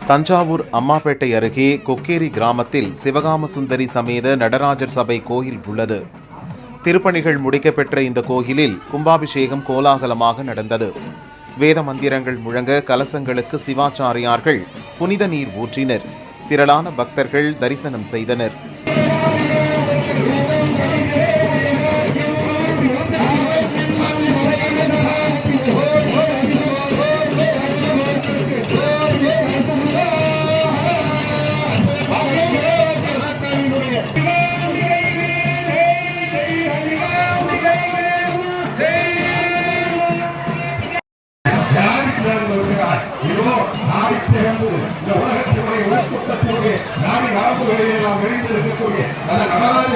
தஞ்சாவூர் அம்மாப்பேட்டை அருகே கொக்கேரி கிராமத்தில் சிவகாம சுந்தரி சமேத நடராஜர் சபை கோயில் உள்ளது. திருப்பணிகள் முடிக்கப்பெற்ற இந்த கோயிலில் கும்பாபிஷேகம் கோலாகலமாக நடந்தது. வேத மந்திரங்கள் முழங்க கலசங்களுக்கு சிவாச்சாரியார்கள் புனித நீர் ஊற்றினர். திரளான பக்தர்கள் தரிசனம் செய்தனர். இந்த உலகத்தினுடைய ஊக்கத்தினுடைய நாடி நரம்புகளில் நாம் எழுந்திருக்கக்கூடிய நல்ல நடராஜ